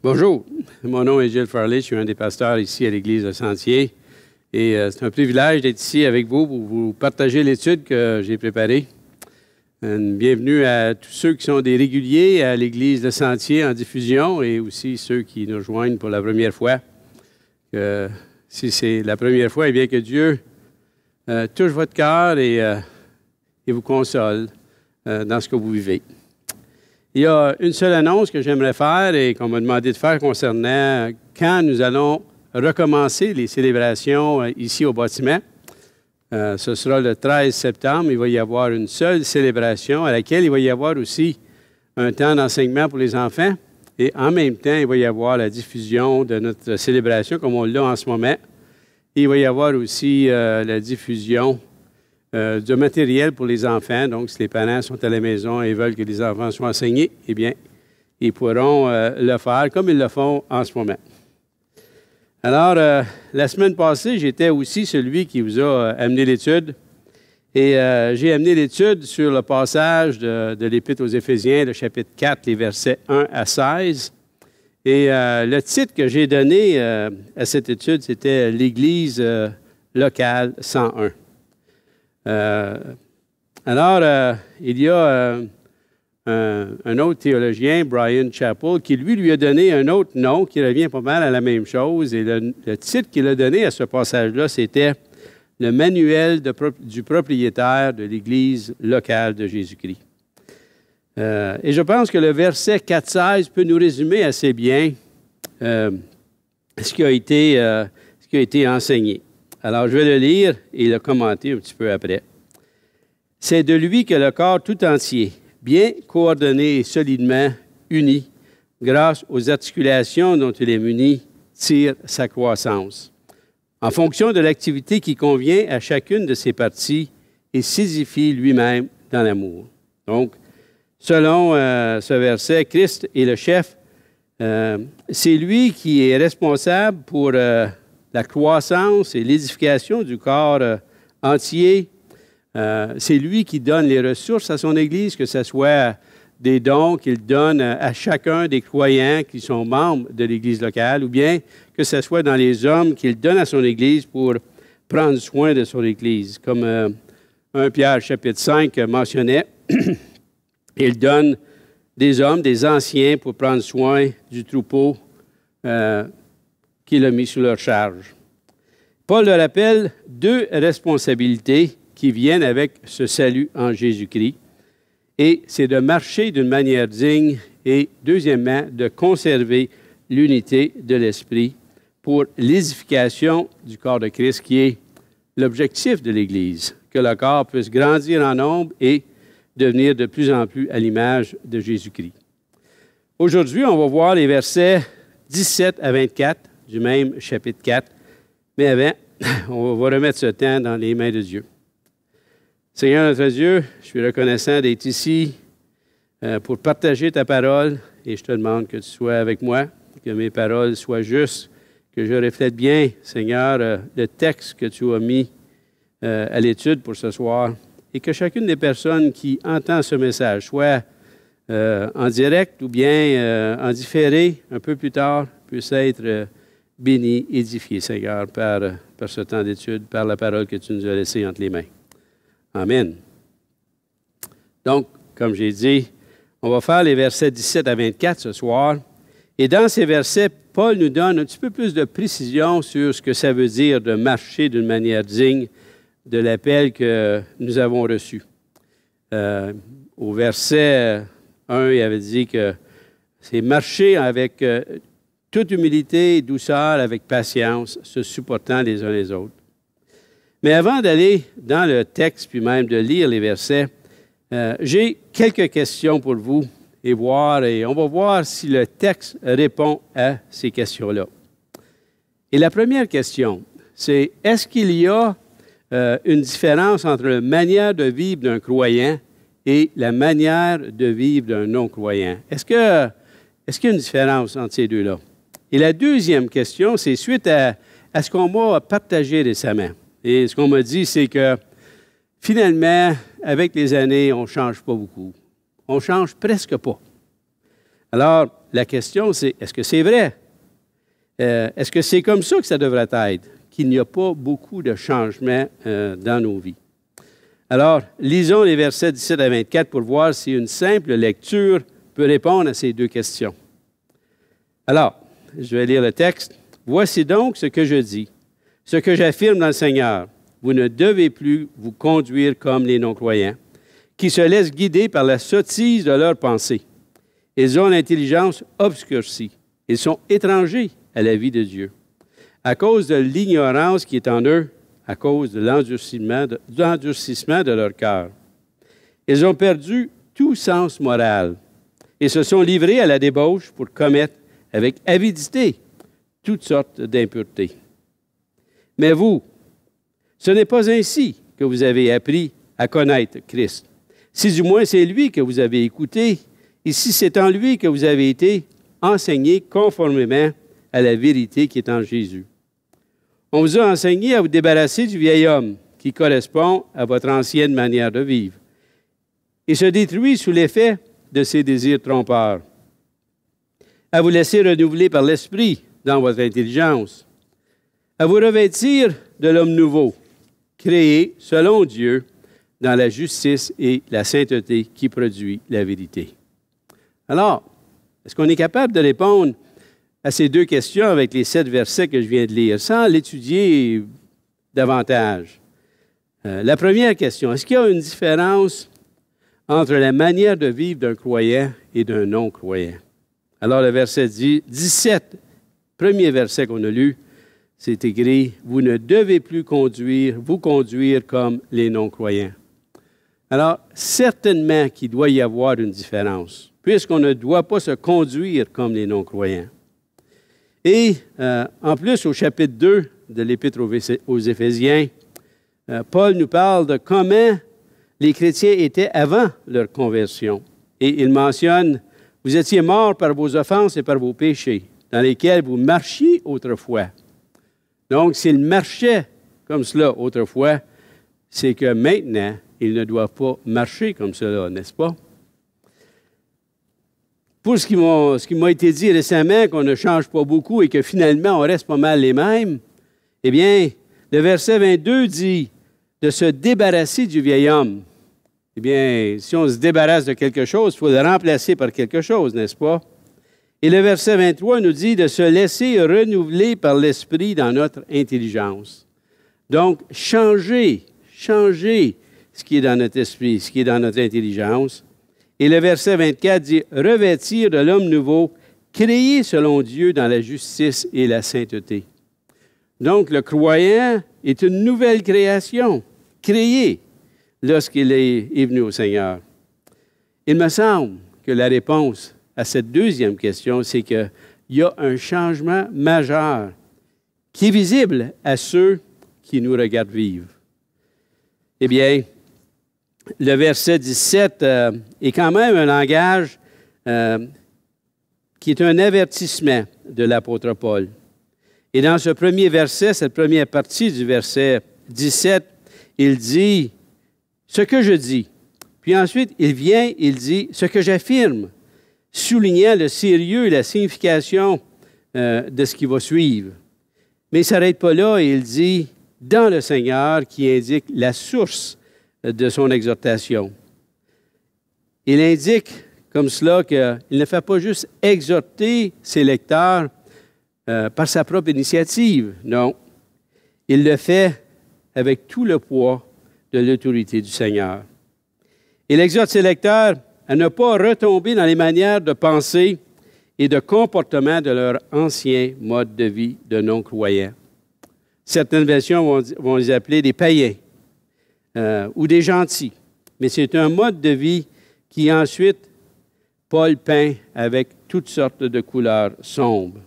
Bonjour, mon nom est Gilles Farley, je suis un des pasteurs ici à l'Église de Sentier. Et c'est un privilège d'être ici avec vous pour vous partager l'étude que j'ai préparée. Bienvenue à tous ceux qui sont des réguliers à l'Église de Sentier en diffusion et aussi ceux qui nous rejoignent pour la première fois. Si c'est la première fois, eh bien que Dieu touche votre cœur et vous console dans ce que vous vivez. Il y a une seule annonce que j'aimerais faire et qu'on m'a demandé de faire concernant quand nous allons recommencer les célébrations ici au bâtiment. Ce sera le 13 septembre. Il va y avoir une seule célébration à laquelle il va y avoir aussi un temps d'enseignement pour les enfants. Et en même temps, il va y avoir la diffusion de notre célébration comme on l'a en ce moment. Et il va y avoir aussi la diffusion de matériel pour les enfants. Donc, si les parents sont à la maison et veulent que les enfants soient enseignés, eh bien, ils pourront le faire comme ils le font en ce moment. Alors, la semaine passée, j'étais aussi celui qui vous a amené l'étude. Et j'ai amené l'étude sur le passage de l'Épître aux Éphésiens, le chapitre 4, les versets 1 à 16. Et le titre que j'ai donné à cette étude, c'était « L'Église locale 101 ». Alors, il y a un autre théologien, Bryan Chapell, qui lui a donné un autre nom qui revient pas mal à la même chose. Et le titre qu'il a donné à ce passage-là, c'était « Le manuel du propriétaire de l'Église locale de Jésus-Christ ». Et je pense que le verset 4-16 peut nous résumer assez bien ce qui a été enseigné. Alors, je vais le lire et le commenter un petit peu après. « C'est de lui que le corps tout entier, bien coordonné et solidement uni, grâce aux articulations dont il est muni, tire sa croissance, en fonction de l'activité qui convient à chacune de ses parties et s'édifie lui-même dans l'amour. » Donc, selon ce verset, Christ est le chef. C'est lui qui est responsable pour la croissance et l'édification du corps entier. C'est lui qui donne les ressources à son Église, que ce soit des dons qu'il donne à chacun des croyants qui sont membres de l'Église locale, ou bien que ce soit dans les hommes qu'il donne à son Église pour prendre soin de son Église. Comme 1 Pierre chapitre 5 mentionnait, il donne des hommes, des anciens, pour prendre soin du troupeau qu'il a mis sous leur charge. Paul leur rappelle deux responsabilités qui viennent avec ce salut en Jésus-Christ, et c'est de marcher d'une manière digne et, deuxièmement, de conserver l'unité de l'Esprit pour l'édification du corps de Christ, qui est l'objectif de l'Église, que le corps puisse grandir en nombre et devenir de plus en plus à l'image de Jésus-Christ. Aujourd'hui, on va voir les versets 17 à 24 du même chapitre 4. Mais avant, on va remettre ce temps dans les mains de Dieu. Seigneur notre Dieu, je suis reconnaissant d'être ici pour partager ta parole et je te demande que tu sois avec moi, que mes paroles soient justes, que je reflète bien, Seigneur, le texte que tu as mis à l'étude pour ce soir et que chacune des personnes qui entend ce message, soit en direct ou bien en différé un peu plus tard, puisse être béni, édifié, Seigneur, par ce temps d'étude, par la parole que tu nous as laissée entre les mains. Amen. Donc, comme j'ai dit, on va faire les versets 17 à 24 ce soir. Et dans ces versets, Paul nous donne un petit peu plus de précision sur ce que ça veut dire de marcher d'une manière digne de l'appel que nous avons reçu. Au verset 1, il avait dit que c'est marcher avec toute humilité et douceur, avec patience, se supportant les uns les autres. Mais avant d'aller dans le texte, puis même de lire les versets, j'ai quelques questions pour vous et on va voir si le texte répond à ces questions-là. Et la première question, c'est est-ce qu'il y a une différence entre la manière de vivre d'un croyant et la manière de vivre d'un non-croyant? Est-ce qu'il y a une différence entre ces deux-là? Et la deuxième question, c'est suite à ce qu'on m'a partagé récemment. Et ce qu'on m'a dit, c'est que finalement, avec les années, on ne change pas beaucoup. On ne change presque pas. Alors, la question, c'est, est-ce que c'est vrai? Est-ce que c'est comme ça que ça devrait être? Qu'il n'y a pas beaucoup de changements dans nos vies. Alors, lisons les versets 17 à 24 pour voir si une simple lecture peut répondre à ces deux questions. Alors, je vais lire le texte. « Voici donc ce que je dis, ce que j'affirme dans le Seigneur. Vous ne devez plus vous conduire comme les non-croyants, qui se laissent guider par la sottise de leurs pensées. Ils ont l'intelligence obscurcie. Ils sont étrangers à la vie de Dieu. À cause de l'ignorance qui est en eux, à cause de l'endurcissement de leur cœur. Ils ont perdu tout sens moral et se sont livrés à la débauche pour commettre avec avidité toutes sortes d'impuretés. Mais vous, ce n'est pas ainsi que vous avez appris à connaître Christ. Si du moins c'est lui que vous avez écouté, et si c'est en lui que vous avez été enseigné conformément à la vérité qui est en Jésus. On vous a enseigné à vous débarrasser du vieil homme qui correspond à votre ancienne manière de vivre et se détruit sous l'effet de ses désirs trompeurs, à vous laisser renouveler par l'Esprit dans votre intelligence, à vous revêtir de l'homme nouveau, créé selon Dieu dans la justice et la sainteté qui produit la vérité. » Alors, est-ce qu'on est capable de répondre à ces deux questions avec les 7 versets que je viens de lire, sans l'étudier davantage? La première question, est-ce qu'il y a une différence entre la manière de vivre d'un croyant et d'un non-croyant? Alors, le verset 17, premier verset qu'on a lu, c'est écrit « Vous ne devez plus vous conduire comme les non-croyants. » Alors, certainement qu'il doit y avoir une différence, puisqu'on ne doit pas se conduire comme les non-croyants. Et en plus, au chapitre 2 de l'Épître aux Éphésiens, Paul nous parle de comment les chrétiens étaient avant leur conversion. Et il mentionne, « Vous étiez morts par vos offenses et par vos péchés, dans lesquels vous marchiez autrefois. » Donc, s'ils marchaient comme cela autrefois, c'est que maintenant, ils ne doivent pas marcher comme cela, n'est-ce pas? Pour ce qui m'a été dit récemment, qu'on ne change pas beaucoup et que finalement, on reste pas mal les mêmes, eh bien, le verset 22 dit de se débarrasser du vieil homme. Eh bien, si on se débarrasse de quelque chose, il faut le remplacer par quelque chose, n'est-ce pas? Et le verset 23 nous dit de se laisser renouveler par l'Esprit dans notre intelligence. Donc, changer ce qui est dans notre esprit, ce qui est dans notre intelligence. Et le verset 24 dit « Revêtir de l'homme nouveau, créé selon Dieu dans la justice et la sainteté. » Donc, le croyant est une nouvelle création, créée lorsqu'il est venu au Seigneur. Il me semble que la réponse à cette deuxième question, c'est qu'il y a un changement majeur qui est visible à ceux qui nous regardent vivre. Eh bien, le verset 17 est quand même un langage qui est un avertissement de l'apôtre Paul. Et dans ce premier verset, cette première partie du verset 17, il dit « ce que je dis ». Puis ensuite, il dit « ce que j'affirme », soulignant le sérieux et la signification de ce qui va suivre. Mais il ne s'arrête pas là et il dit « dans le Seigneur » qui indique la source de son exhortation. Il indique comme cela qu'il ne fait pas juste exhorter ses lecteurs par sa propre initiative, non. Il le fait avec tout le poids de l'autorité du Seigneur. Il exhorte ses lecteurs à ne pas retomber dans les manières de penser et de comportement de leur ancien mode de vie de non-croyants. Certaines versions vont les appeler des païens ou des gentils, mais c'est un mode de vie qui ensuite Paul peint avec toutes sortes de couleurs sombres.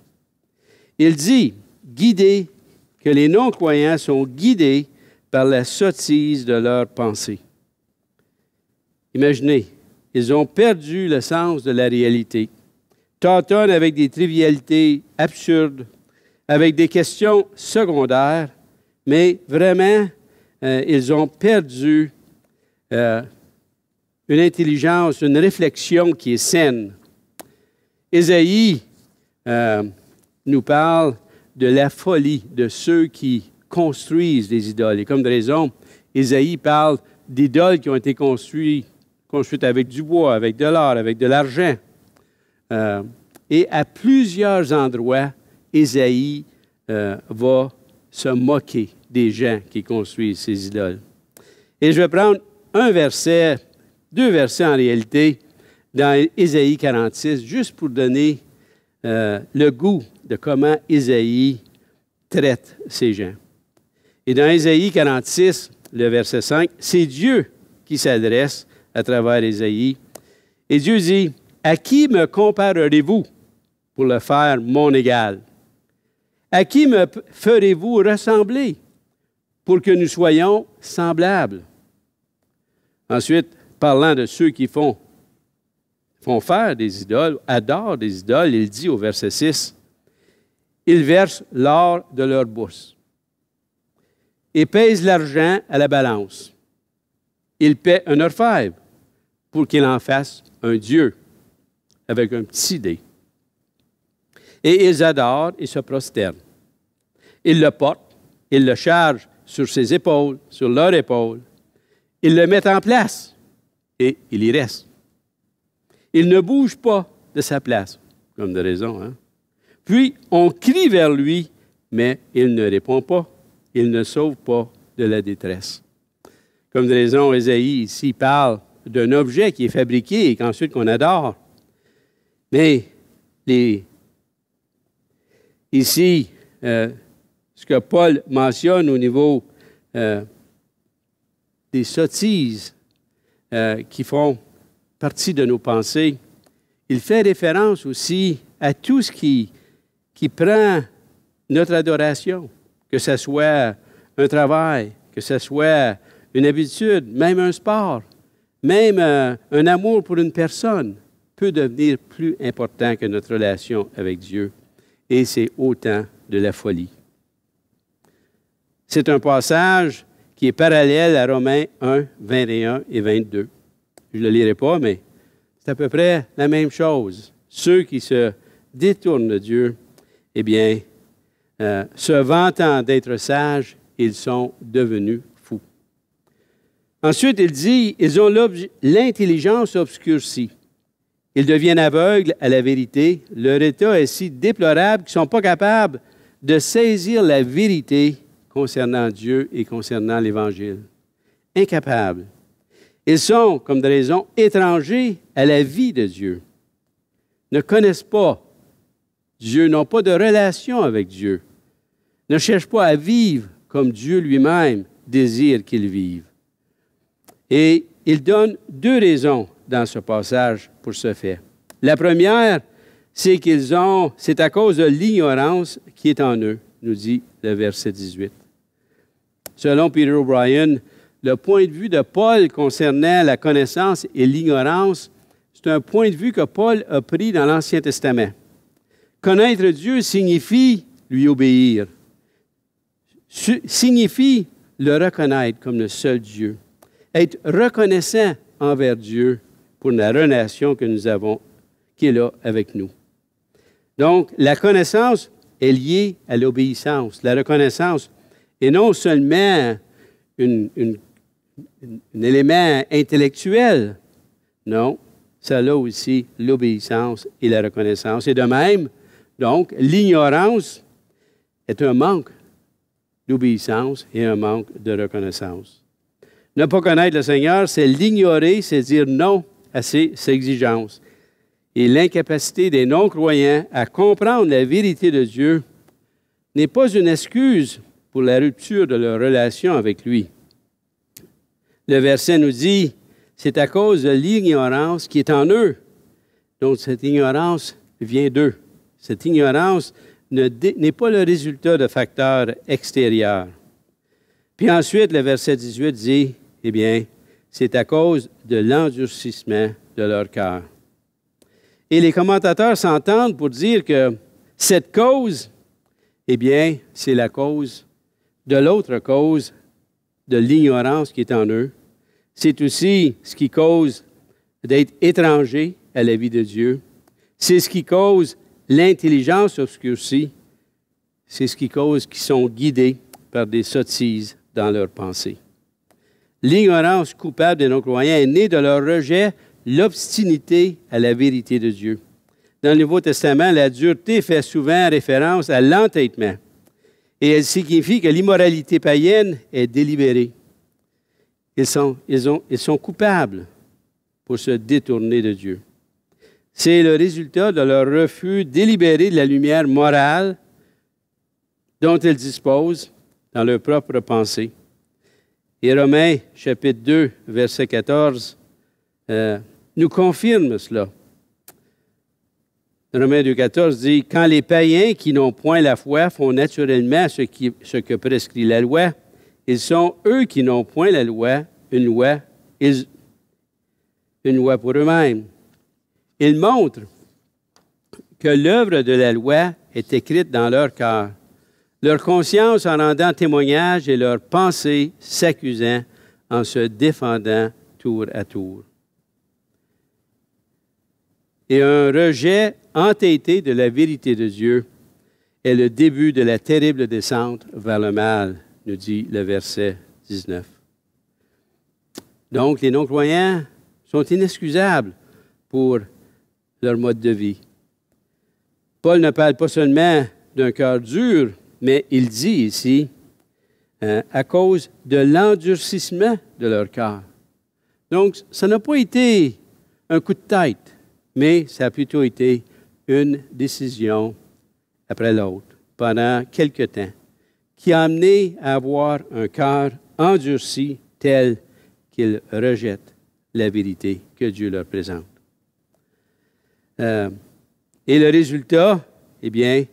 Il dit, guidés, que les non-croyants sont guidés par la sottise de leurs pensées. Imaginez, ils ont perdu le sens de la réalité, tâtonnent avec des trivialités absurdes, avec des questions secondaires, mais vraiment, ils ont perdu une intelligence, une réflexion qui est saine. Ésaïe nous parle de la folie de ceux qui construisent des idoles. Et comme de raison, Ésaïe parle d'idoles qui ont été construites avec du bois, avec de l'or, avec de l'argent. Et à plusieurs endroits, Ésaïe va se moquer des gens qui construisent ces idoles. Et je vais prendre deux versets en réalité, dans Ésaïe 46, juste pour donner le goût de comment Ésaïe traite ces gens. Et dans Ésaïe 46, le verset 5, c'est Dieu qui s'adresse à travers Ésaïe. Et Dieu dit, « À qui me comparerez-vous pour le faire mon égal? À qui me ferez-vous ressembler pour que nous soyons semblables? » Ensuite, parlant de ceux qui font faire des idoles, adorent des idoles, il dit au verset 6, « Ils versent l'or de leur bourse et pèsent l'argent à la balance. Ils paient un orfèvre pour qu'il en fasse un dieu avec un petit dé. Et ils adorent et se prosternent. Ils le portent, ils le chargent sur ses épaules, sur leurs épaules. Ils le mettent en place et il y reste. Il ne bouge pas de sa place, comme de raison. Hein? Puis, on crie vers lui, mais il ne répond pas. Il ne sauve pas de la détresse. Comme de raison, Ésaïe ici parle d'un objet qui est fabriqué et qu'ensuite qu'on adore. Mais ici, ce que Paul mentionne au niveau des sottises qui font partie de nos pensées, il fait référence aussi à tout ce qui prend notre adoration, que ce soit un travail, que ce soit une habitude, même un sport, même un amour pour une personne, peut devenir plus important que notre relation avec Dieu. Et c'est autant de la folie. C'est un passage qui est parallèle à Romains 1, 21 et 22. Je ne le lirai pas, mais c'est à peu près la même chose. Ceux qui se détournent de Dieu, eh bien, se vantant d'être sages, ils sont devenus fous. Ensuite, il dit, ils ont l'intelligence obscurcie. Ils deviennent aveugles à la vérité. Leur état est si déplorable qu'ils ne sont pas capables de saisir la vérité concernant Dieu et concernant l'Évangile. Incapables. Ils sont, comme de raison, étrangers à la vie de Dieu. Ne connaissent pas Dieu, n'ont pas de relation avec Dieu. Ne cherchent pas à vivre comme Dieu lui-même désire qu'ils vivent. Et il donne deux raisons dans ce passage pour ce fait. La première, c'est c'est à cause de l'ignorance qui est en eux, nous dit le verset 18. Selon Peter O'Brien, le point de vue de Paul concernant la connaissance et l'ignorance, c'est un point de vue que Paul a pris dans l'Ancien Testament. Connaître Dieu signifie lui obéir, signifie le reconnaître comme le seul Dieu, être reconnaissant envers Dieu pour la relation que nous avons, qui est là avec nous. Donc, la connaissance est liée à l'obéissance. La reconnaissance est non seulement un élément intellectuel, non, ça a aussi l'obéissance et la reconnaissance. Et de même, donc, l'ignorance est un manque d'obéissance et un manque de reconnaissance. Ne pas connaître le Seigneur, c'est l'ignorer, c'est dire non à ses exigences. Et l'incapacité des non-croyants à comprendre la vérité de Dieu n'est pas une excuse pour la rupture de leur relation avec lui. Le verset nous dit, c'est à cause de l'ignorance qui est en eux. Donc, cette ignorance vient d'eux. Cette ignorance n'est pas le résultat de facteurs extérieurs. Puis ensuite, le verset 18 dit, eh bien, c'est à cause de l'endurcissement de leur cœur. Et les commentateurs s'entendent pour dire que cette cause, eh bien, c'est la cause de l'autre cause de l'ignorance qui est en eux. C'est aussi ce qui cause d'être étrangers à la vie de Dieu. C'est ce qui cause l'intelligence obscurcie. C'est ce qui cause qu'ils sont guidés par des sottises dans leurs pensées. L'ignorance coupable des non-croyants est née de leur rejet, l'obstinité à la vérité de Dieu. Dans le Nouveau Testament, la dureté fait souvent référence à l'entêtement. Et elle signifie que l'immoralité païenne est délibérée. Ils sont coupables pour se détourner de Dieu. C'est le résultat de leur refus délibéré de la lumière morale dont ils disposent dans leur propre pensée. Et Romains, chapitre 2, verset 14, nous confirme cela. Romains 2, 14 dit « Quand les païens qui n'ont point la foi font naturellement ce que prescrit la loi, ils sont eux qui n'ont point la loi, une loi pour eux-mêmes. Ils montrent que l'œuvre de la loi est écrite dans leur cœur, leur conscience en rendant témoignage et leur pensée s'accusant en se défendant tour à tour. » Et un rejet entêté de la vérité de Dieu est le début de la terrible descente vers le mal, nous dit le verset 19. Donc, les non-croyants sont inexcusables pour leur mode de vie. Paul ne parle pas seulement d'un cœur dur, mais il dit ici, à cause de l'endurcissement de leur cœur. Donc, ça n'a pas été un coup de tête, mais ça a plutôt été une décision après l'autre, pendant quelque temps, qui a amené à avoir un cœur endurci tel qu'ils rejettent la vérité que Dieu leur présente. Et le résultat, eh bien,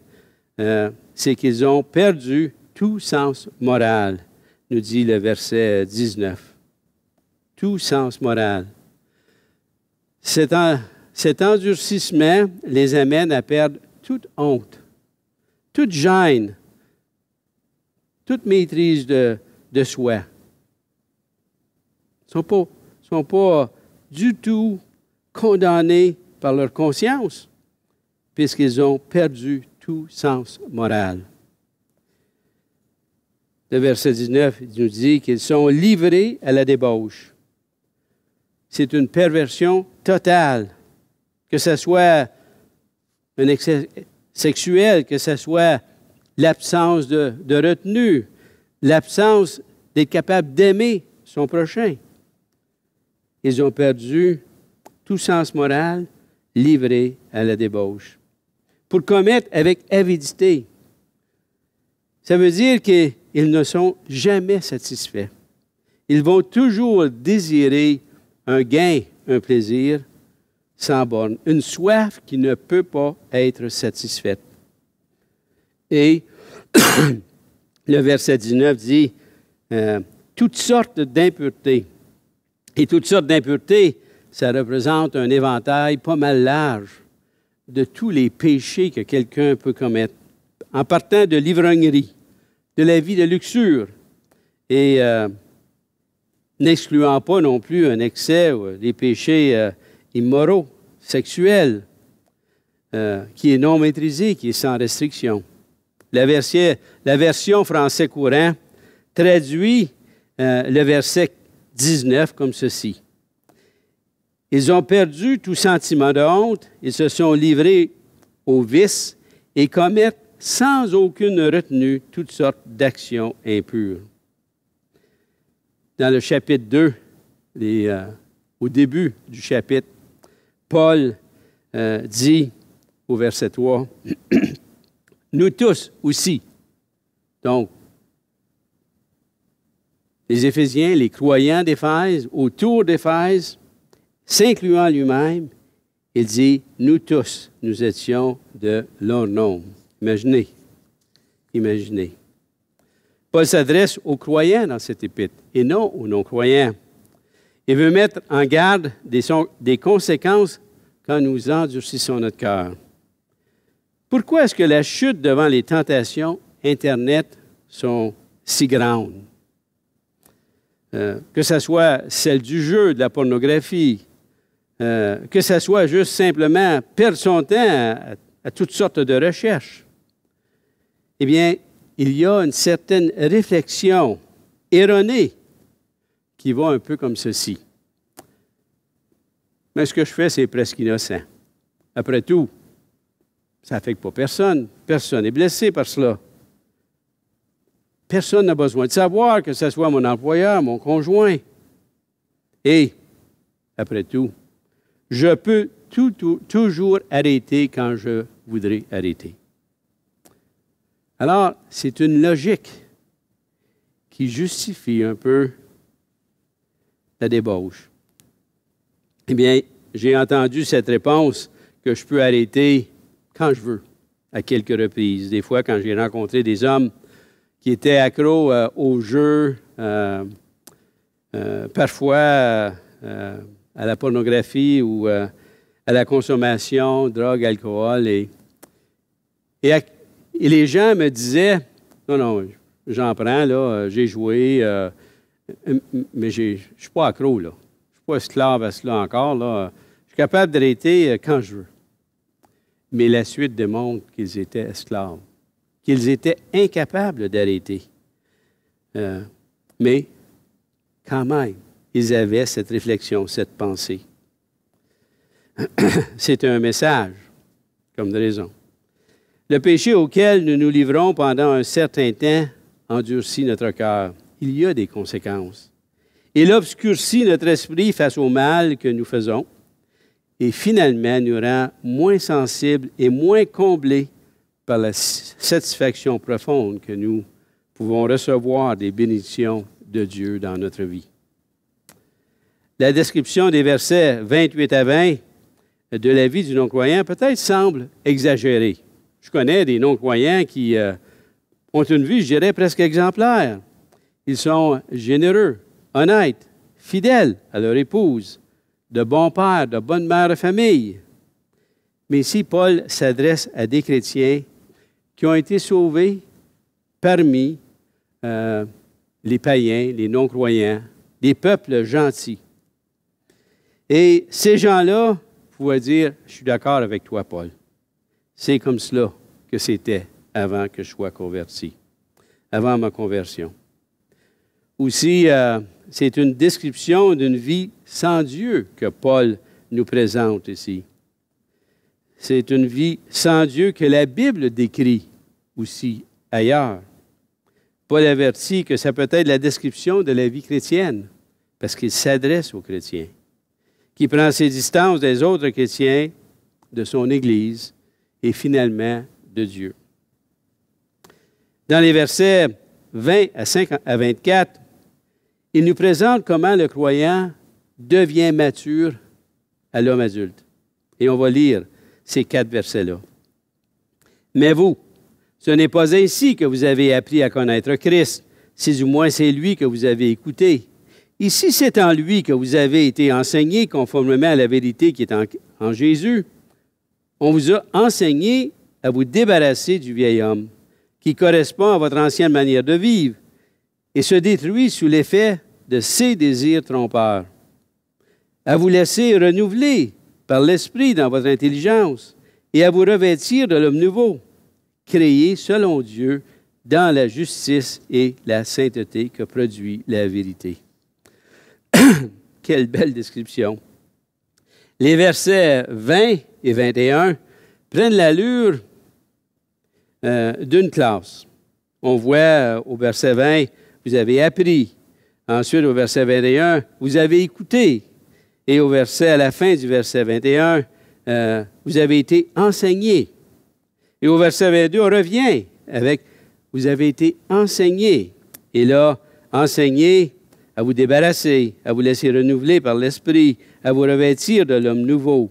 c'est qu'ils ont perdu tout sens moral, nous dit le verset 19. Tout sens moral. Cet endurcissement les amène à perdre toute honte, toute gêne, toute maîtrise de soi. Ils ne sont pas du tout condamnés par leur conscience, puisqu'ils ont perdu tout sens moral. Le verset 19 nous dit qu'ils sont livrés à la débauche. C'est une perversion totale. Que ce soit un excès sexuel, que ce soit l'absence de retenue, l'absence d'être capable d'aimer son prochain. Ils ont perdu tout sens moral, livrés à la débauche. Pour commettre avec avidité. Ça veut dire qu'ils ne sont jamais satisfaits. Ils vont toujours désirer un gain, un plaisir, sans borne, une soif qui ne peut pas être satisfaite. Et le verset 19 dit toutes sortes d'impuretés. Et toutes sortes d'impuretés, ça représente un éventail pas mal large de tous les péchés que quelqu'un peut commettre, en partant de l'ivrognerie, de la vie de luxure, et n'excluant pas non plus un excès, des péchés immoraux, sexuels, qui est non maîtrisé, qui est sans restriction. La version français courant traduit le verset 19 comme ceci. Ils ont perdu tout sentiment de honte, ils se sont livrés au vice et commettent sans aucune retenue toutes sortes d'actions impures. Dans le chapitre 2, au début du chapitre, Paul dit au verset 3, « Nous tous aussi. » Donc, les Éphésiens, les croyants d'Éphèse, autour d'Éphèse, s'incluant lui-même, il dit, « Nous tous, nous étions de leur nombre. » Imaginez. Paul s'adresse aux croyants dans cette épître et non aux non-croyants. Il veut mettre en garde des conséquences quand nous endurcissons notre cœur. Pourquoi est-ce que la chute devant les tentations Internet sont si grande. Que ce soit celle du jeu, de la pornographie, que ce soit juste simplement perdre son temps à toutes sortes de recherches. Eh bien, il y a une certaine réflexion erronée qui va un peu comme ceci. Mais ce que je fais, c'est presque innocent. Après tout, ça n'affecte pas personne. Personne n'est blessé par cela. Personne n'a besoin de savoir, que ce soit mon employeur, mon conjoint. Et, après tout, je peux toujours arrêter quand je voudrais arrêter. Alors, c'est une logique qui justifie un peu la débauche. Eh bien, j'ai entendu cette réponse que je peux arrêter quand je veux, à quelques reprises. Des fois, quand j'ai rencontré des hommes qui étaient accros au jeu, parfois à la pornographie ou à la consommation, drogue, alcool. Et les gens me disaient, non, j'en prends, là, j'ai joué, mais je ne suis pas accro, là. Je ne suis pas esclave à cela encore, là. Je suis capable d'arrêter quand je veux. Mais la suite démontre qu'ils étaient esclaves, qu'ils étaient incapables d'arrêter. Mais, quand même, ils avaient cette réflexion, cette pensée. C'est un message, comme de raison. Le péché auquel nous nous livrons pendant un certain temps endurcit notre cœur. Il y a des conséquences. Il obscurcit notre esprit face au mal que nous faisons et finalement nous rend moins sensibles et moins comblés par la satisfaction profonde que nous pouvons recevoir des bénédictions de Dieu dans notre vie. La description des versets 28 à 20 de la vie du non-croyant peut-être semble exagérée. Je connais des non-croyants qui ont une vie, je dirais, presque exemplaire. Ils sont généreux, honnêtes, fidèles à leur épouse, de bons pères, de bonnes mères de famille. Mais ici, Paul s'adresse à des chrétiens qui ont été sauvés parmi les païens, les non-croyants, des peuples gentils. Et ces gens-là pouvaient dire, je suis d'accord avec toi, Paul. C'est comme cela que c'était avant que je sois converti, avant ma conversion. Aussi, c'est une description d'une vie sans Dieu que Paul nous présente ici. C'est une vie sans Dieu que la Bible décrit aussi ailleurs. Paul avertit que ça peut être la description de la vie chrétienne, parce qu'il s'adresse aux chrétiens, qui prend ses distances des autres chrétiens, de son Église et finalement de Dieu. Dans les versets 20 à 24, il nous présente comment le croyant devient mature à l'homme adulte. Et on va lire ces 4 versets-là. Mais vous, ce n'est pas ainsi que vous avez appris à connaître Christ, si du moins c'est lui que vous avez écouté. Ici, c'est en lui que vous avez été enseigné conformément à la vérité qui est en Jésus. On vous a enseigné à vous débarrasser du vieil homme qui correspond à votre ancienne manière de vivre et se détruit sous l'effet de ses désirs trompeurs, à vous laisser renouveler par l'Esprit dans votre intelligence et à vous revêtir de l'homme nouveau, créé selon Dieu dans la justice et la sainteté que produit la vérité. Quelle belle description! Les versets 20 et 21 prennent l'allure d'une classe. On voit au verset 20, vous avez appris. Ensuite, au verset 21, vous avez écouté. Et à la fin du verset 21, vous avez été enseigné. Et au verset 22, on revient avec vous avez été enseigné. Et là, enseigné à vous débarrasser, à vous laisser renouveler par l'Esprit, à vous revêtir de l'homme nouveau.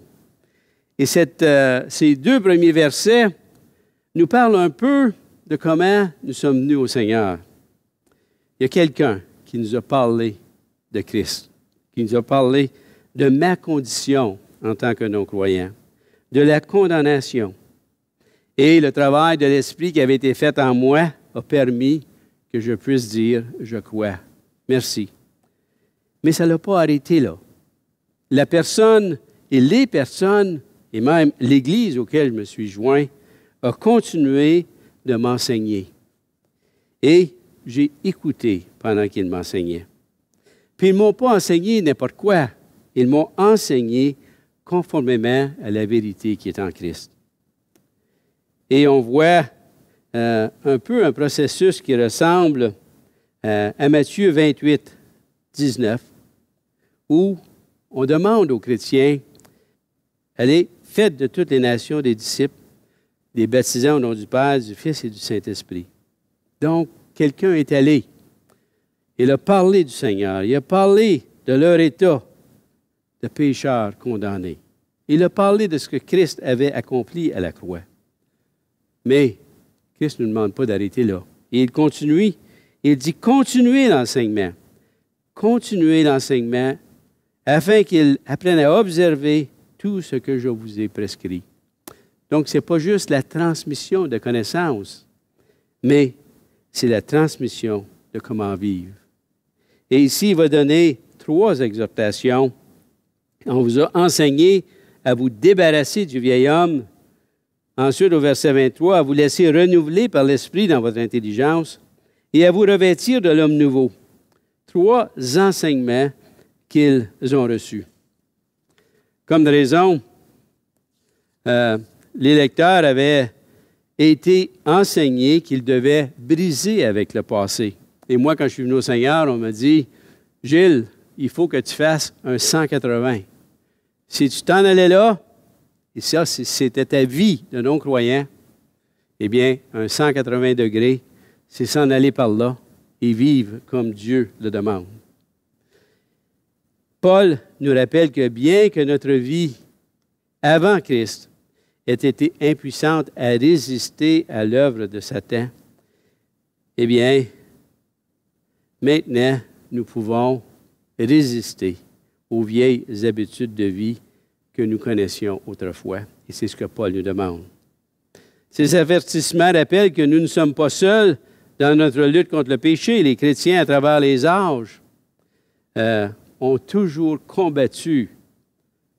Et ces 2 premiers versets nous parlent un peu de comment nous sommes venus au Seigneur. Il y a quelqu'un qui nous a parlé de Christ, qui nous a parlé de ma condition en tant que non-croyant, de la condamnation. Et le travail de l'Esprit qui avait été fait en moi a permis que je puisse dire « je crois ». Merci. Mais ça ne l'a pas arrêté là. La personne et les personnes, et même l'Église auquel je me suis joint, a continué de m'enseigner. Et j'ai écouté pendant qu'ils m'enseignaient. Puis ils ne m'ont pas enseigné n'importe quoi. Ils m'ont enseigné conformément à la vérité qui est en Christ. Et on voit un peu un processus qui ressemble à Matthieu 28, 19, où on demande aux chrétiens, allez, faites de toutes les nations des disciples, des baptisants au nom du Père, du Fils et du Saint-Esprit. Donc, quelqu'un est allé. Il a parlé du Seigneur. Il a parlé de leur état de pécheurs condamnés. Il a parlé de ce que Christ avait accompli à la croix. Mais Christ ne nous demande pas d'arrêter là. Et il continue. Il dit, continuez l'enseignement. Continuez l'enseignement afin qu'ils apprennent à observer tout ce que je vous ai prescrit. Donc, ce n'est pas juste la transmission de connaissances, mais c'est la transmission de comment vivre. Et ici, il va donner 3 exhortations. On vous a enseigné à vous débarrasser du vieil homme. Ensuite, au verset 23, à vous laisser renouveler par l'Esprit dans votre intelligence et à vous revêtir de l'homme nouveau. 3 enseignements qu'ils ont reçus. Comme de raison, les lecteurs avaient été enseignés qu'ils devaient briser avec le passé. Et moi, quand je suis venu au Seigneur, on m'a dit, « Gilles, il faut que tu fasses un 180. Si tu t'en allais là, et ça, c'était ta vie de non-croyant, eh bien, un 180 degrés, c'est s'en aller par là et vivre comme Dieu le demande. » Paul nous rappelle que bien que notre vie avant Christ ait été impuissante à résister à l'œuvre de Satan, eh bien, maintenant, nous pouvons résister aux vieilles habitudes de vie que nous connaissions autrefois. Et c'est ce que Paul nous demande. Ces avertissements rappellent que nous ne sommes pas seuls dans notre lutte contre le péché. Les chrétiens, à travers les âges, ont toujours combattu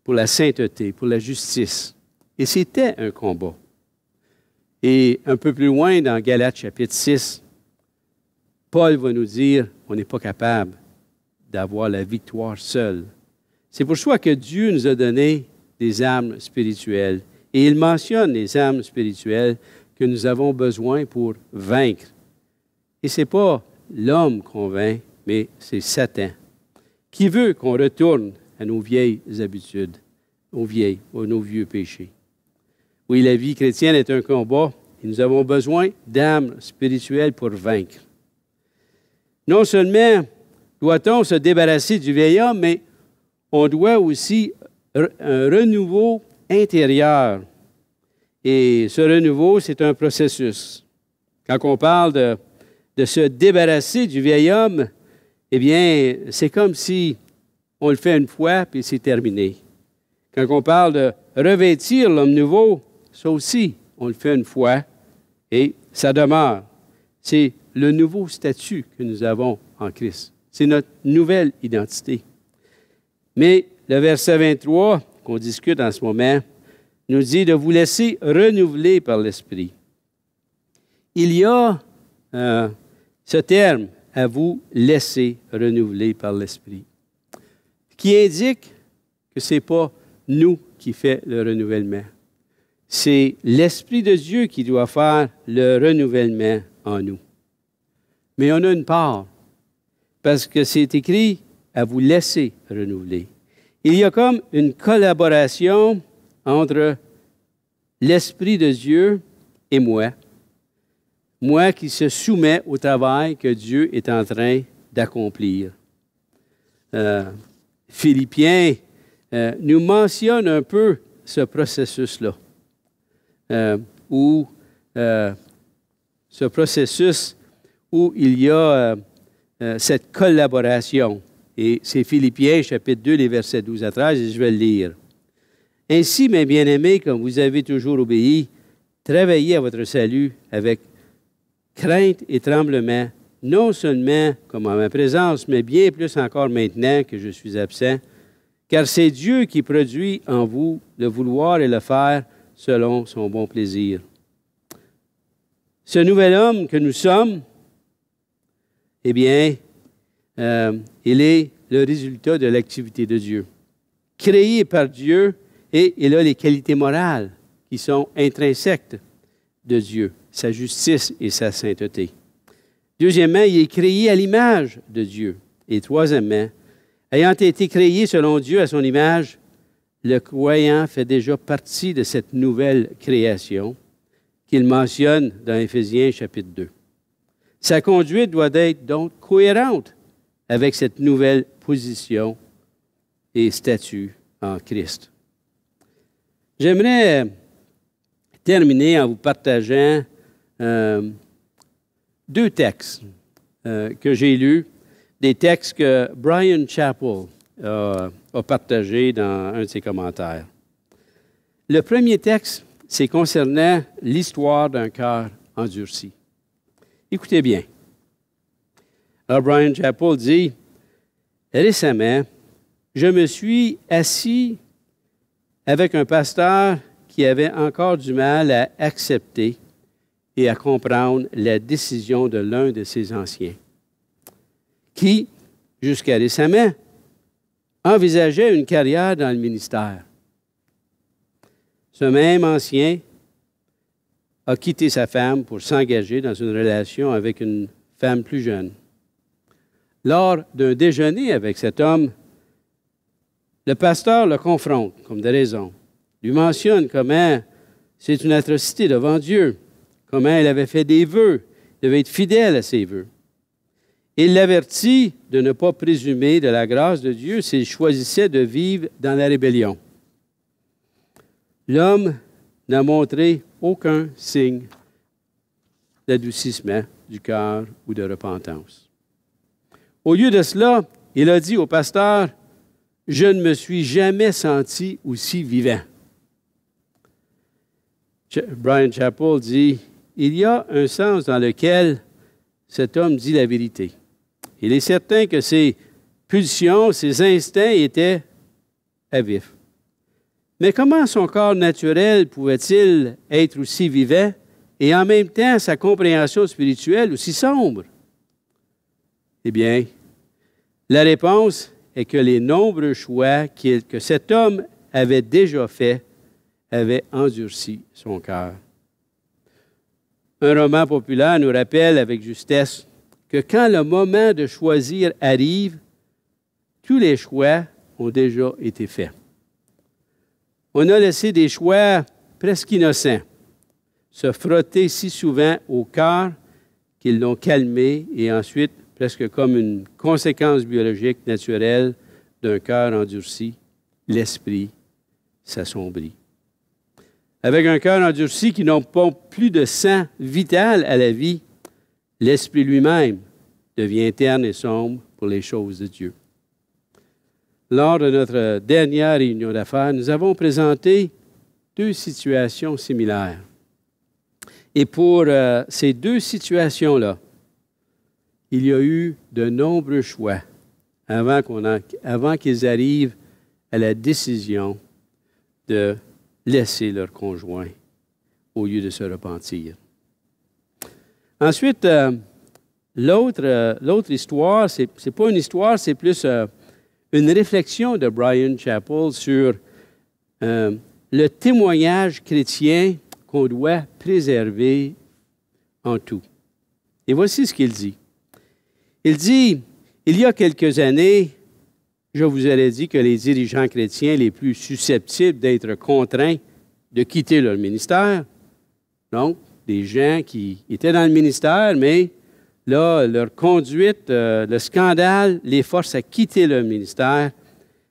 pour la sainteté, pour la justice. Et c'était un combat. Et un peu plus loin, dans Galates chapitre 6, Paul va nous dire qu'on n'est pas capable d'avoir la victoire seul. C'est pour ça que Dieu nous a donné des armes spirituelles. Et il mentionne les armes spirituelles que nous avons besoin pour vaincre. Et ce n'est pas l'homme qu'on vainc, mais c'est Satan, qui veut qu'on retourne à nos vieilles habitudes, nos vieux péchés. Oui, la vie chrétienne est un combat et nous avons besoin d'armes spirituelles pour vaincre. Non seulement doit-on se débarrasser du vieil homme, mais on doit aussi un renouveau intérieur. Et ce renouveau, c'est un processus. Quand on parle de se débarrasser du vieil homme, eh bien, c'est comme si on le fait une fois, puis c'est terminé. Quand on parle de revêtir l'homme nouveau, ça aussi, on le fait une fois, et ça demeure. C'est le nouveau statut que nous avons en Christ. C'est notre nouvelle identité. Mais le verset 23, qu'on discute en ce moment, nous dit de vous laisser renouveler par l'Esprit. Il y a ce terme, à vous laisser renouveler par l'Esprit, qui indique que ce n'est pas nous qui fait le renouvellement. C'est l'Esprit de Dieu qui doit faire le renouvellement en nous. Mais on a une part, parce que c'est écrit à vous laisser renouveler. Il y a comme une collaboration entre l'Esprit de Dieu et moi qui se soumets au travail que Dieu est en train d'accomplir. Philippiens nous mentionne un peu ce processus-là, ce processus où il y a cette collaboration. Et c'est Philippiens, chapitre 2, les versets 12 à 13, et je vais le lire. « Ainsi, mes bien-aimés, comme vous avez toujours obéi, travaillez à votre salut avec crainte et tremblement, non seulement comme en ma présence, mais bien plus encore maintenant que je suis absent, car c'est Dieu qui produit en vous le vouloir et le faire selon son bon plaisir. Ce nouvel homme que nous sommes, eh bien, il est le résultat de l'activité de Dieu. Créé par Dieu, et il a les qualités morales qui sont intrinsèques de Dieu, sa justice et sa sainteté. Deuxièmement, il est créé à l'image de Dieu. Et troisièmement, ayant été créé selon Dieu à son image, le croyant fait déjà partie de cette nouvelle création qu'il mentionne dans Éphésiens chapitre 2. Sa conduite doit être donc cohérente avec cette nouvelle position et statut en Christ. J'aimerais terminer en vous partageant deux textes que j'ai lus, des textes que Bryan Chapell a partagés dans un de ses commentaires. Le premier texte, c'est concernant l'histoire d'un cœur endurci. Écoutez bien. Alors, Bryan Chapell dit, « Récemment, je me suis assis avec un pasteur qui avait encore du mal à accepter et à comprendre la décision de l'un de ses anciens, qui, jusqu'à récemment, envisageait une carrière dans le ministère. Ce même ancien a quitté sa femme pour s'engager dans une relation avec une femme plus jeune. Lors d'un déjeuner avec cet homme, le pasteur le confronte, comme de raison, lui mentionne comment c'est une atrocité devant Dieu, comment il avait fait des vœux, il devait être fidèle à ses vœux. Il l'avertit de ne pas présumer de la grâce de Dieu s'il choisissait de vivre dans la rébellion. L'homme n'a montré aucun signe d'adoucissement du cœur ou de repentance. Au lieu de cela, il a dit au pasteur, « Je ne me suis jamais senti aussi vivant. » Bryan Chapell dit, « Il y a un sens dans lequel cet homme dit la vérité. Il est certain que ses pulsions, ses instincts étaient à vif. Mais comment son corps naturel pouvait-il être aussi vivant et en même temps sa compréhension spirituelle aussi sombre? Eh bien, la réponse est que les nombreux choix que cet homme avait déjà faits avaient endurci son cœur. Un roman populaire nous rappelle avec justesse que quand le moment de choisir arrive, tous les choix ont déjà été faits. On a laissé des choix presque innocents se frotter si souvent au cœur qu'ils l'ont calmé et ensuite, presque comme une conséquence biologique naturelle d'un cœur endurci, l'esprit s'assombrit. Avec un cœur endurci qui n'a pas plus de sang vital à la vie, l'esprit lui-même devient terne et sombre pour les choses de Dieu. Lors de notre dernière réunion d'affaires, nous avons présenté deux situations similaires. Et pour ces deux situations-là, il y a eu de nombreux choix avant qu'ils arrivent à la décision de laisser leur conjoint au lieu de se repentir. Ensuite, l'autre histoire, c'est pas une histoire, c'est plus une réflexion de Bryan Chapell sur le témoignage chrétien qu'on doit préserver en tout. Et voici ce qu'il dit. Il dit, il y a quelques années, je vous aurais dit que les dirigeants chrétiens les plus susceptibles d'être contraints de quitter leur ministère, donc des gens qui étaient dans le ministère, mais là, leur conduite, le scandale les force à quitter leur ministère,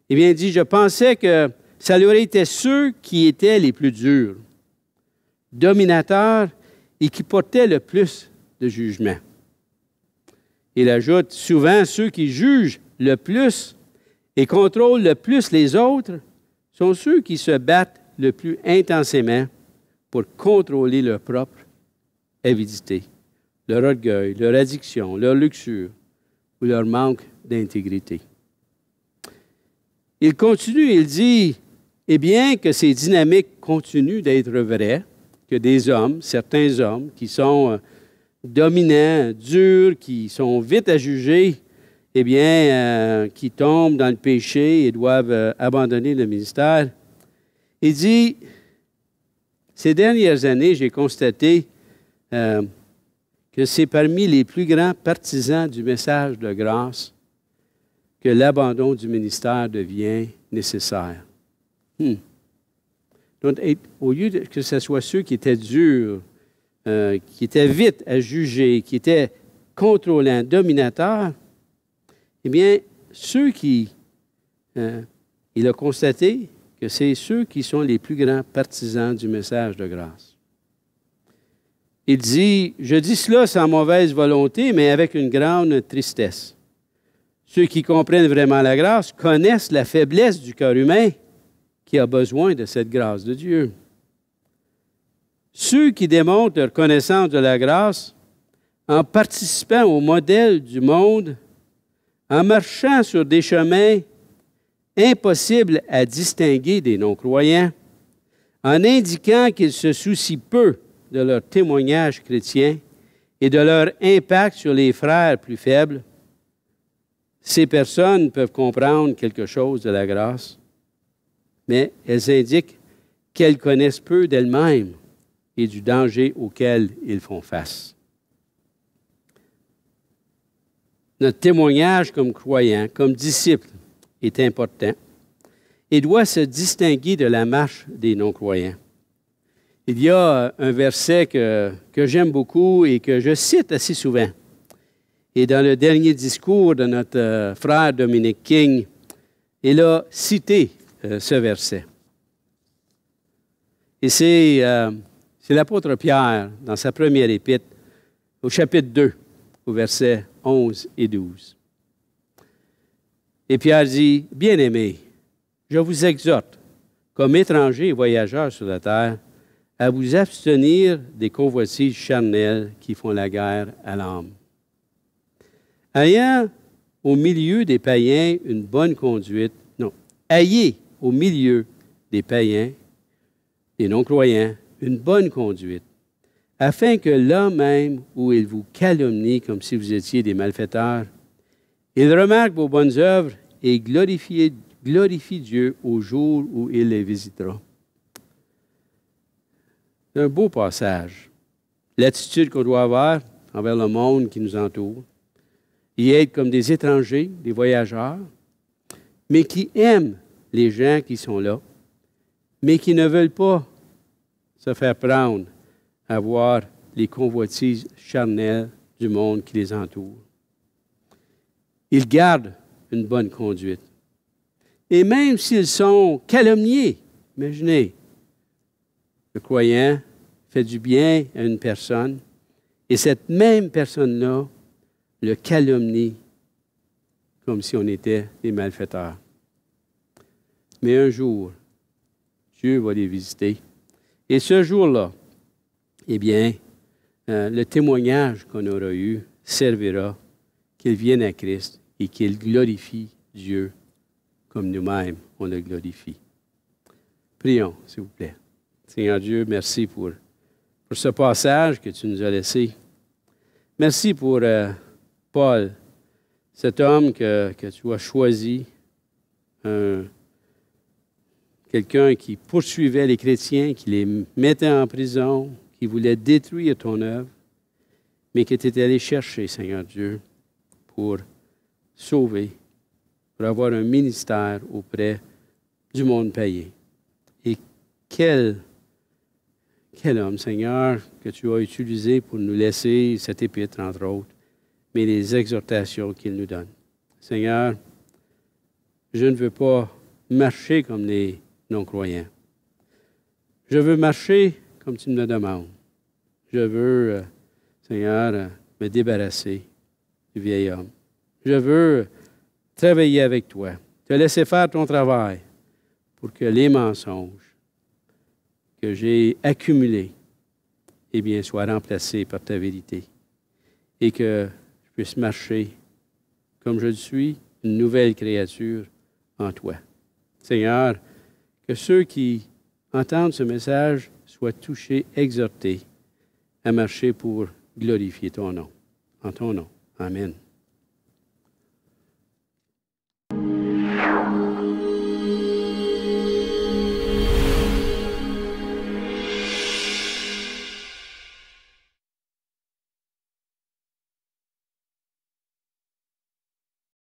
eh bien, il dit, je pensais que ça aurait été ceux qui étaient les plus durs, dominateurs et qui portaient le plus de jugement. Il ajoute, souvent, ceux qui jugent le plus et contrôlent le plus les autres sont ceux qui se battent le plus intensément pour contrôler leur propre avidité, leur orgueil, leur addiction, leur luxure ou leur manque d'intégrité. Il continue, il dit, eh bien que ces dynamiques continuent d'être vraies, que des hommes, certains hommes qui sont dominants, durs, qui sont vite à juger, eh bien, qui tombent dans le péché et doivent abandonner le ministère. Il dit, ces dernières années, j'ai constaté que c'est parmi les plus grands partisans du message de grâce que l'abandon du ministère devient nécessaire. Donc, au lieu que ce soit ceux qui étaient durs, qui étaient vite à juger, qui étaient contrôlants, dominateurs, eh bien, ceux qui... il a constaté que c'est ceux qui sont les plus grands partisans du message de grâce. Il dit, je dis cela sans mauvaise volonté, mais avec une grande tristesse. Ceux qui comprennent vraiment la grâce connaissent la faiblesse du cœur humain qui a besoin de cette grâce de Dieu. Ceux qui démontrent leur connaissance de la grâce en participant au modèle du monde, en marchant sur des chemins impossibles à distinguer des non-croyants, en indiquant qu'ils se soucient peu de leur témoignage chrétien et de leur impact sur les frères plus faibles, ces personnes peuvent comprendre quelque chose de la grâce, mais elles indiquent qu'elles connaissent peu d'elles-mêmes et du danger auquel ils font face. Notre témoignage comme croyants, comme disciples, est important et doit se distinguer de la marche des non-croyants. Il y a un verset que j'aime beaucoup et que je cite assez souvent. Et dans le dernier discours de notre frère Dominic King, il a cité ce verset. Et c'est l'apôtre Pierre, dans sa première épître, au chapitre 2, au verset 11 et 12. Et Pierre dit, « Bien-aimés, je vous exhorte, comme étrangers et voyageurs sur la terre, à vous abstenir des convoitises charnelles qui font la guerre à l'âme. Ayant au milieu des païens une bonne conduite, ayez au milieu des païens, des non-croyants, une bonne conduite, afin que là même où ils vous calomnient comme si vous étiez des malfaiteurs, ils remarquent vos bonnes œuvres et glorifient Dieu au jour où il les visitera. » C'est un beau passage. L'attitude qu'on doit avoir envers le monde qui nous entoure, y être comme des étrangers, des voyageurs, mais qui aiment les gens qui sont là, mais qui ne veulent pas se faire prendre à voir les convoitises charnelles du monde qui les entoure. Ils gardent une bonne conduite. Et même s'ils sont calomniés, imaginez, le croyant fait du bien à une personne et cette même personne-là le calomnie comme si on était des malfaiteurs. Mais un jour, Dieu va les visiter. Et ce jour-là, eh bien, le témoignage qu'on aura eu servira qu'ils viennent à Christ et qu'ils glorifient Dieu comme nous-mêmes, on le glorifie. Prions, s'il vous plaît. Seigneur Dieu, merci pour ce passage que tu nous as laissé. Merci pour Paul, cet homme que tu as choisi, quelqu'un qui poursuivait les chrétiens, qui les mettait en prison, qui voulait détruire ton œuvre, mais que tu étais allé chercher, Seigneur Dieu, pour sauver, pour avoir un ministère auprès du monde païen. Et quel homme, Seigneur, que tu as utilisé pour nous laisser cette épître, entre autres, mais les exhortations qu'il nous donne. Seigneur, je ne veux pas marcher comme les non-croyants. Je veux marcher comme tu me le demandes. Je veux, Seigneur, me débarrasser du vieil homme. Je veux travailler avec toi, te laisser faire ton travail pour que les mensonges que j'ai accumulés, eh bien, soient remplacés par ta vérité. et que je puisse marcher comme je le suis, une nouvelle créature en toi. Seigneur, que ceux qui entendent ce message soient touchés, exhortés à marcher pour glorifier ton nom. En ton nom. Amen.